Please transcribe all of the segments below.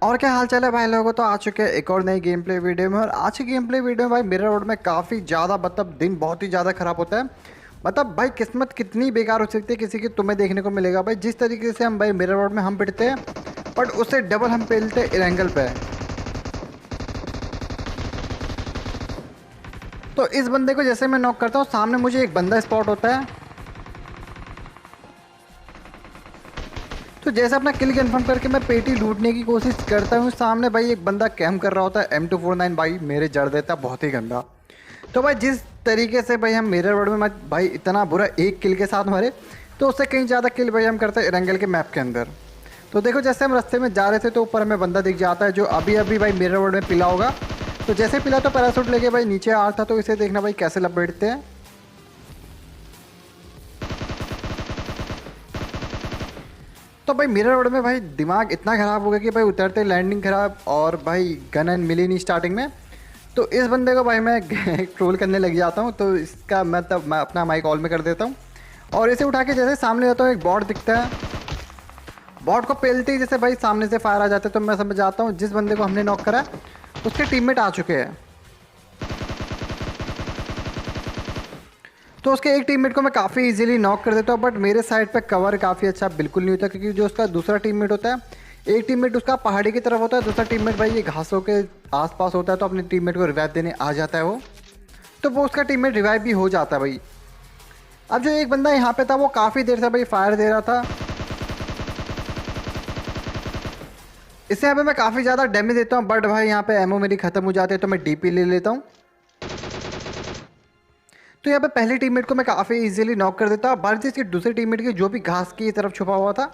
और क्या हाल चाल है भाई लोगों। तो आ चुके हैं एक और नई गेम प्ले वीडियो में। और आज की गेम प्ले वीडियो में भाई मिरर रोड में काफ़ी ज़्यादा मतलब दिन बहुत ही ज़्यादा ख़राब होता है। मतलब भाई किस्मत कितनी बेकार हो सकती है किसी की, तुम्हें देखने को मिलेगा भाई। जिस तरीके से हम भाई मिरर रोड में हम पिटते हैं, बट उससे डबल हम पेलते हैं एंगल पे। तो इस बंदे को जैसे मैं नॉक करता हूँ, सामने मुझे एक बंदा स्पॉट होता है। तो जैसे अपना किल कंफर्म करके मैं पेटी लूटने की कोशिश करता हूँ, सामने भाई एक बंदा कैम्प कर रहा होता है। M249 भाई मेरे जड़ देता है बहुत ही गंदा। तो भाई जिस तरीके से भाई हम मिरर वर्ल्ड में भाई इतना बुरा एक किल के साथ मरे, तो उससे कहीं ज़्यादा किल भाई हम करते हैं एरंगल के मैप के अंदर। तो देखो जैसे हम रास्ते में जा रहे थे तो ऊपर हमें बंदा दिख जाता है जो अभी अभी भाई मिरर वर्ल्ड में पिला होगा। तो जैसे पिला तो पैरासूट लेके भाई नीचे आ था। तो इसे देखना भाई कैसे लपेटते हैं। तो भाई मिरर रोड में भाई दिमाग इतना ख़राब हो गया कि भाई उतरते लैंडिंग ख़राब, और भाई गन एंड मिली नहीं स्टार्टिंग में। तो इस बंदे को भाई मैं ट्रोल करने लग जाता हूँ। तो इसका मैं अपना माइक ऑल में कर देता हूँ और इसे उठा के जैसे सामने जाता हूँ, एक बॉट दिखता है। बॉट को पेलते ही जैसे भाई सामने से फायर आ जाते हैं, तो मैं समझ जाता हूँ जिस बंदे को हमने नॉक करा उसके टीममेट आ चुके हैं। तो उसके एक टीममेट को मैं काफ़ी इजीली नॉक कर देता हूँ, बट मेरे साइड पे कवर काफ़ी अच्छा बिल्कुल नहीं होता, क्योंकि जो उसका दूसरा टीममेट होता है, एक टीममेट उसका पहाड़ी की तरफ होता है, दूसरा टीममेट भाई ये घासों के आसपास होता है। तो अपने टीममेट को रिवाइव देने आ जाता है वो। तो वो उसका टीममेट रिवाइव भी हो जाता है भाई। अब जो एक बंदा यहाँ पे था वो काफ़ी देर से भाई फायर दे रहा था। इससे यहाँ पे मैं काफ़ी ज़्यादा डैमेज देता हूँ, बट भाई यहाँ पे एमओ मेरी ख़त्म हो जाती है। तो मैं डीपी ले लेता हूँ। तो यहाँ पे पहली टीममेट को मैं काफ़ी इजीली नॉक कर देता हूँ। बारिश इसकी दूसरी टीममेट की जो भी घास की तरफ छुपा हुआ था,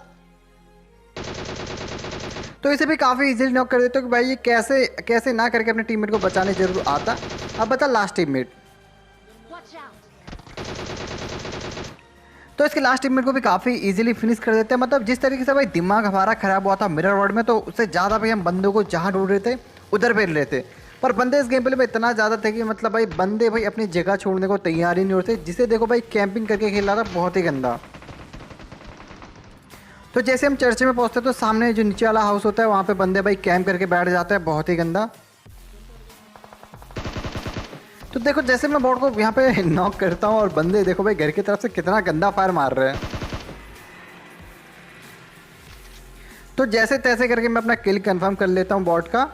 तो इसे भी काफ़ी इजीली नॉक कर देता हूँ कि भाई ये कैसे कैसे ना करके अपने टीममेट को बचाने जरूर आता। अब बता लास्ट टीममेट। तो इसके लास्ट टीममेट को भी काफ़ी इजीली फिनिश कर देते हैं। मतलब जिस तरीके से भाई दिमाग हमारा ख़राब हुआ था मिरर वर्ल्ड में, तो उससे ज़्यादा भाई हम बंदों को जहाँ ढूंढ रहे थे उधर पेल रहे थे। पर बंदे इस गेम प्ले में इतना ज़्यादा थे कि मतलब भाई बंदे भाई अपनी जगह छोड़ने को तैयार ही नहीं होते। जिसे देखो भाई कैंपिंग करके खेल रहा था बहुत ही गंदा। तो जैसे हम चर्च में पहुंचते तो सामने जो नीचे वाला हाउस होता है वहाँ पे बंदे भाई कैंप करके बैठ जाते हैं, बहुत ही गंदा। तो देखो जैसे मैं बोर्ड को यहाँ पे नॉक करता हूँ और बंदे देखो भाई घर की तरफ से कितना गंदा फायर मार रहे हैं। तो जैसे तैसे करके मैं अपना किल कंफर्म कर लेता हूँ बॉट का।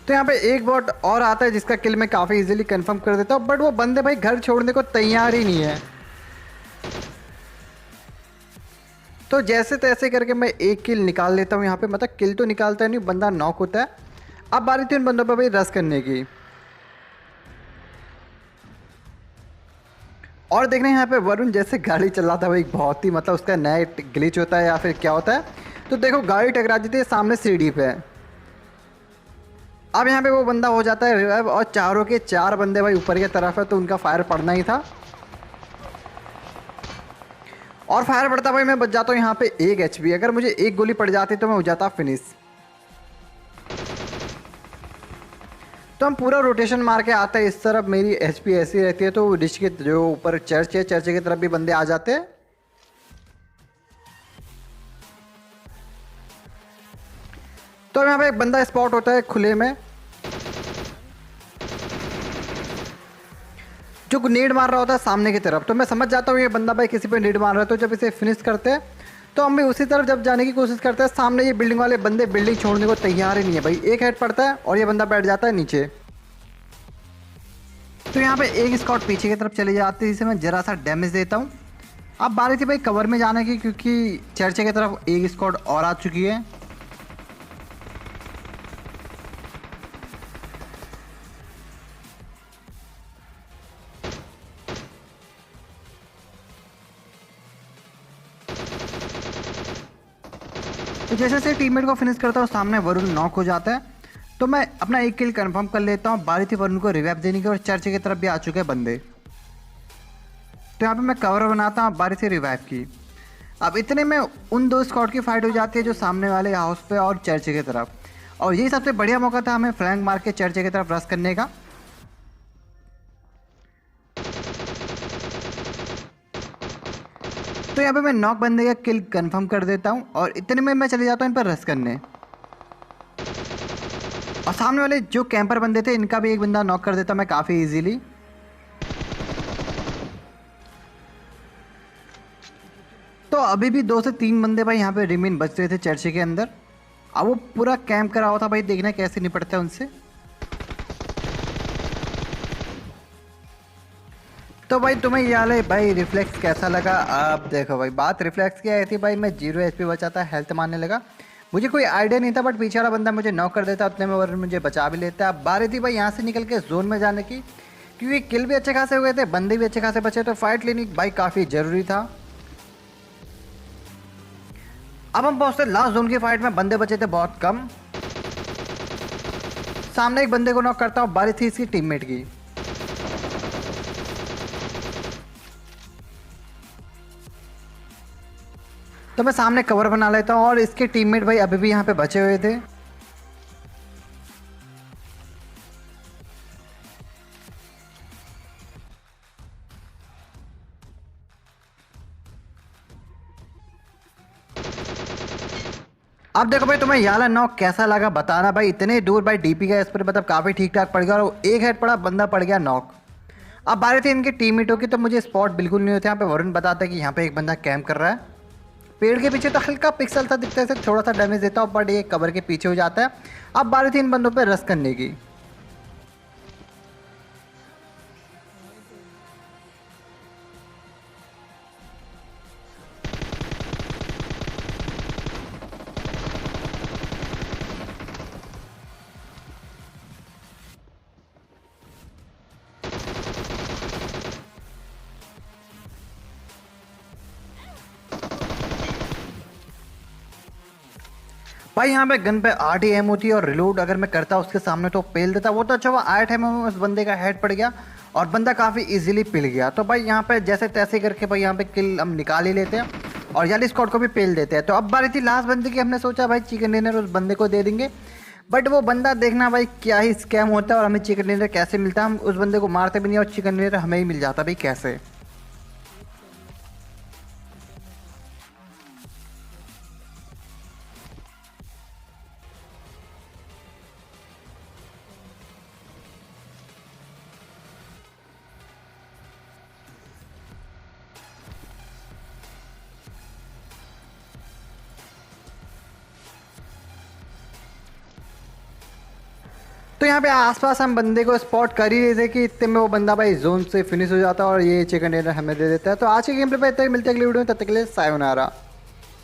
तो यहाँ पे एक बॉट और आता है जिसका किल मैं काफ़ी इजीली कंफर्म कर देता हूँ, बट वो बंदे भाई घर छोड़ने को तैयार ही नहीं है। तो जैसे तैसे करके मैं एक किल निकाल लेता हूँ यहाँ पे। मतलब किल तो निकालता है नहीं, बंदा नॉक होता है। अब बारी थी उन बंदों पर भाई रश करने की। और देख रहे हैं यहाँ पे वरुण जैसे गाड़ी चल रहा था भाई, बहुत ही मतलब उसका नया ग्लिच होता है या फिर क्या होता है। तो देखो गाड़ी टकरा देती है सामने सीढ़ी पे। अब यहाँ पे वो बंदा हो जाता है रिवाइव, और चारों के चार बंदे भाई ऊपर की तरफ है, तो उनका फायर पड़ना ही था। और फायर पड़ता भाई मैं बच जाता हूँ यहाँ पे 1 HP। अगर मुझे एक गोली पड़ जाती तो मैं हो जाता फिनिश। तो हम पूरा रोटेशन मार के आते हैं इस तरफ। मेरी HP ऐसी रहती है, तो डिश के जो ऊपर चर्च है, चर्च की तरफ भी बंदे आ जाते हैं। तो यहाँ पे एक बंदा स्पॉट होता है खुले में, जो नेड मार रहा होता है सामने की तरफ। तो मैं समझ जाता हूँ ये बंदा भाई किसी पे नेड मार रहा है। तो जब इसे फिनिश करते हैं तो हम भी उसी तरफ जब जाने की कोशिश करते हैं, सामने ये बिल्डिंग वाले बंदे बिल्डिंग छोड़ने को तैयार ही नहीं है भाई। एक हेड पड़ता है और ये बंदा बैठ जाता है नीचे। तो यहाँ पे एक स्कॉट पीछे की तरफ चले जाते हैं, जिसे मैं जरा सा डैमेज देता हूँ। अब बारी थी भाई कवर में जाने की, क्योंकि चर्चे की तरफ एक स्कॉट और आ चुकी है। तो जैसे जैसे टीममेट को फिनिश करता हूँ, सामने वरुण नॉक हो जाता है। तो मैं अपना एक किल कंफर्म कर लेता हूँ। बारी थी वरुण को रिवाइव देने की, और चर्च की तरफ भी आ चुके हैं बंदे। तो यहाँ पे मैं कवर बनाता हूँ, बारी थी रिवाइव की। अब इतने में उन दो स्क्वाड की फाइट हो जाती है, जो सामने वाले हाउस पे और चर्च की तरफ। और यही सबसे बढ़िया मौका था हमें फ्लैंक मार के चर्च की तरफ रश करने का। तो यहाँ पे मैं नॉक बंदे का किल कंफर्म कर देता हूँ और इतने में मैं चले जाता हूँ इन पर रश करने। और सामने वाले जो कैंपर बंदे थे इनका भी एक बंदा नॉक कर देता मैं काफ़ी इजीली। तो अभी भी 2 से 3 बंदे भाई यहाँ पे रिमेन बच रहे थे चर्च के अंदर। अब वो पूरा कैंप करा हुआ था भाई, देखना कैसे निपटता है उनसे। तो भाई तुम्हें ये वाले भाई रिफ्लेक्स कैसा लगा? अब देखो भाई, बात रिफ्लेक्स की आई थी भाई, मैं 0 HP बचा था, हेल्थ मारने लगा। मुझे कोई आइडिया नहीं था बट पीछे वाला बंदा मुझे नॉक कर देता, उतने में और मुझे बचा भी लेता। अब बारी थी भाई यहाँ से निकल के जोन में जाने की, क्योंकि किल भी अच्छे खासे हो गए थे, बंदे भी अच्छे खासे बचे, तो फाइट लेनी भाई काफ़ी ज़रूरी था। अब हम पहुँचते लास्ट जोन की फाइट में, बंदे बचे थे बहुत कम। सामने एक बंदे को नॉक करता हूँ, बारी थी इसकी टीममेट की। तो मैं सामने कवर बना लेता हूँ और इसके टीममेट भाई अभी भी यहाँ पे बचे हुए थे। अब देखो भाई, तुम्हें याला नॉक कैसा लगा बताना भाई। इतने दूर भाई डीपी का इस पर मतलब काफ़ी ठीक ठाक पड़ गया और एक हेड पड़ा, बंदा पड़ गया नॉक। अब बारी थी इनके टीममेटों की, तो मुझे स्पॉट बिल्कुल नहीं होते। यहाँ पे वरुण बताता है कि यहाँ पे एक बंदा कैंप कर रहा है पेड़ के पीछे, तो हल्का पिक्सल सा दिखता है, थोड़ा सा डैमेज देता हूँ बट ये कवर के पीछे हो जाता है। अब बारी थी इन बंदों पर रश करने की। भाई यहाँ पे गन पे 8 ही एम होती है और रिलोड अगर मैं करता उसके सामने तो पेल देता। वो तो अच्छा हुआ 8 एम में उस बंदे का हेड पड़ गया और बंदा काफ़ी इजीली पिल गया। तो भाई यहाँ पे जैसे तैसे करके भाई यहाँ पे किल हम निकाल ही लेते हैं और याली स्क्वाड को भी पेल देते हैं। तो अब बारी थी लास्ट बंदे की, हमने सोचा भाई चिकन डिनर उस बंदे को दे देंगे, बट वो बंदा देखना भाई क्या ही स्कैम होता है और हमें चिकन डिनर कैसे मिलता है। हम उस बंदे को मारते भी नहीं और चिकन डिनर हमें ही मिल जाता भाई कैसे। तो यहाँ पे आसपास हम बंदे को स्पॉट कर ही रहे थे कि इतने में वो बंदा भाई जोन से फिनिश हो जाता है और ये चिकन डिनर हमें दे देता है। तो आज के गेम प्ले पे इतना ही, मिलते हैं अगली वीडियो में, तब तक के लिए सायोनारा।